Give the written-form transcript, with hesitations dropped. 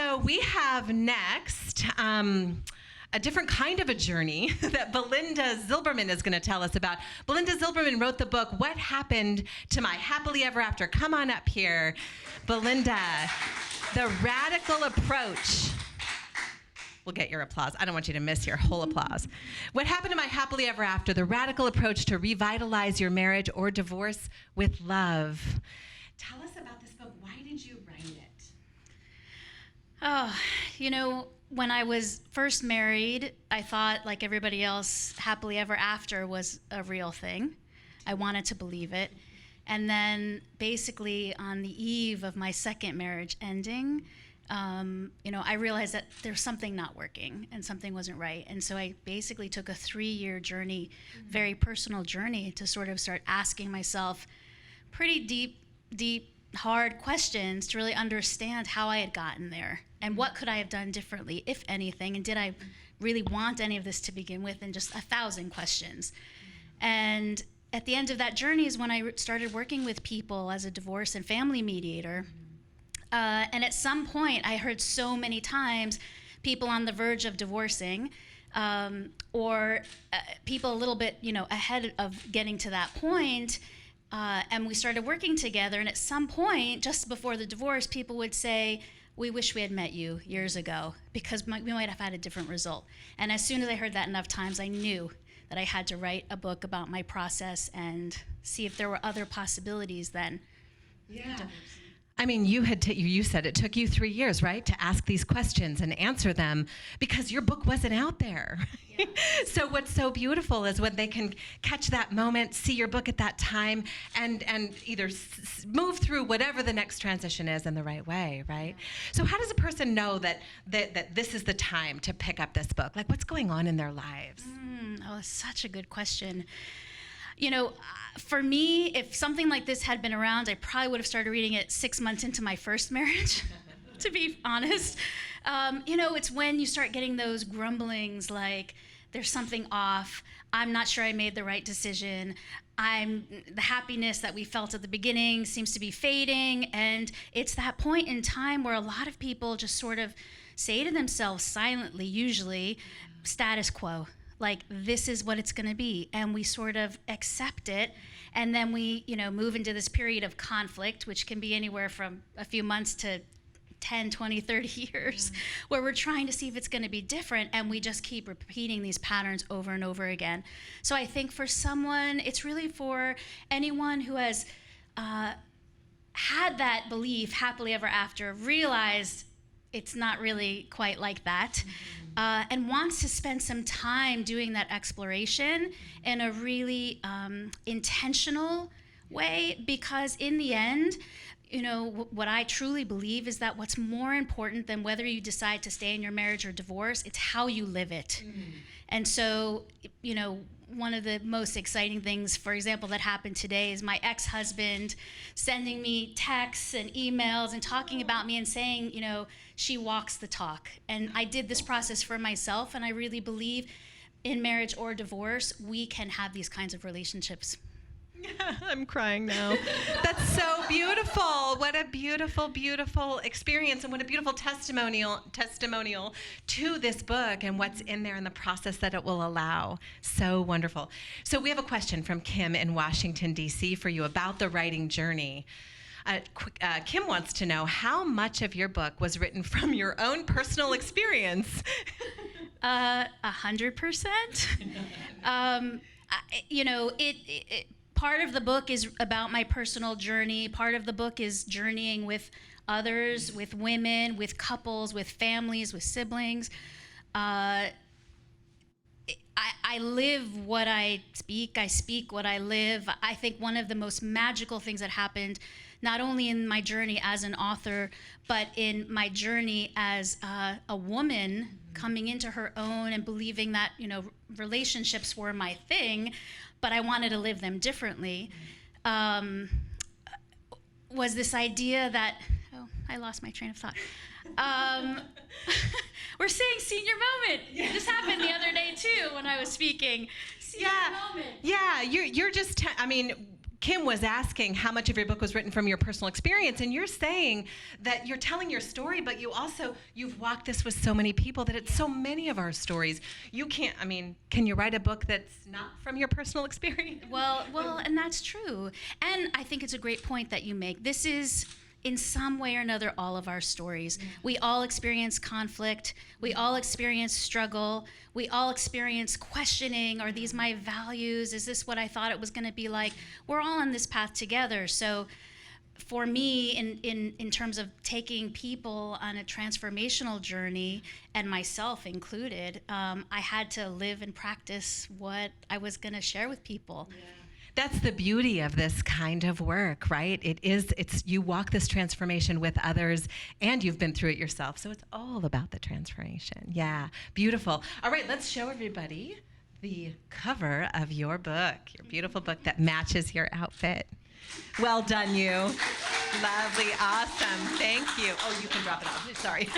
So we have next a different kind of a journey that Belinda Zylberman is going to tell us about. Belinda Zylberman wrote the book, What Happened to My Happily Ever After? Come on up here. Belinda, the radical approach. We'll get your applause. I don't want you to miss your whole applause. What happened to my happily ever after? The radical approach to revitalize your marriage or divorce with love. Tell us about this book. Why did you write it? Oh, when I was first married, I thought, like everybody else, happily ever after was a real thing. I wanted to believe it. And then basically on the eve of my second marriage ending, I realized that there's something not working and something wasn't right. And so I basically took a 3-year journey, very personal journey, to sort of start asking myself pretty deep, hard questions to really understand how I had gotten there and what could I have done differently, if anything, and did I really want any of this to begin with, and just 1,000 questions. And at the end of that journey is when I started working with people as a divorce and family mediator. And at some point, I heard so many times people on the verge of divorcing, or people a little bit, ahead of getting to that point. And we started working together. And at some point, just before the divorce, people would say, "We wish we had met you years ago because we might have had a different result." And as soon as I heard that enough times, I knew that I had to write a book about my process and see if there were other possibilities then. Yeah. I mean, you said it took you 3 years, right, to ask these questions and answer them because your book wasn't out there. Yeah. So what's so beautiful is when they can catch that moment, see your book at that time, and either move through whatever the next transition is in the right way, right? Yeah. So how does a person know that this is the time to pick up this book? Like, what's going on in their lives? That's such a good question. For me, if something like this had been around, I probably would have started reading it 6 months into my first marriage, to be honest. It's when you start getting those grumblings like, there's something off, I'm not sure I made the right decision, the happiness that we felt at the beginning seems to be fading, and it's that point in time where a lot of people just sort of say to themselves silently, usually, status quo. Like, this is what it's going to be, and we sort of accept it, and then we, move into this period of conflict, which can be anywhere from a few months to 10, 20, 30 years, where we're trying to see if it's going to be different, and we just keep repeating these patterns over and over again. So I think for someone, it's really for anyone who has had that belief, happily ever after, realized it's not really quite like that, and wants to spend some time doing that exploration in a really intentional way, because in the end, what I truly believe is that what's more important than whether you decide to stay in your marriage or divorce, it's how you live it. And so, one of the most exciting things, for example, that happened today is my ex-husband sending me texts and emails and talking about me and saying, she walks the talk. And I did this process for myself, and I really believe in marriage or divorce, we can have these kinds of relationships. I'm crying now. That's so beautiful. What a beautiful, beautiful experience, and what a beautiful testimonial to this book and what's in there in the process that it will allow. So wonderful. So we have a question from Kim in Washington, D.C. for you about the writing journey. Kim wants to know how much of your book was written from your own personal experience. 100%. Part of the book is about my personal journey. Part of the book is journeying with others, with women, with couples, with families, with siblings. I live what I speak what I live. I think one of the most magical things that happened, not only in my journey as an author, but in my journey as a woman coming into her own and believing that, relationships were my thing, but I wanted to live them differently, was this idea that, I lost my train of thought. We're saying senior moment. Yeah. This happened the other day too when I was speaking. Senior moment. Yeah, you're just, Kim was asking how much of your book was written from your personal experience, and you're saying that you're telling your story, but you've walked this with so many people that it's so many of our stories. You can't, can you write a book that's not from your personal experience? Well, and that's true. And I think it's a great point that you make. This is, in some way or another, all of our stories. Yeah. We all experience conflict. We all experience struggle. We all experience questioning. Are these my values? Is this what I thought it was going to be like? We're all on this path together. So for me, in terms of taking people on a transformational journey, and myself included, I had to live and practice what I was going to share with people. Yeah. That's the beauty of this kind of work, right? It's you walk this transformation with others, and you've been through it yourself. So it's all about the transformation. Yeah, beautiful. All right, let's show everybody the cover of your book, your beautiful book that matches your outfit. Well done, you. Lovely, awesome. Thank you. Oh, you can drop it off. Sorry.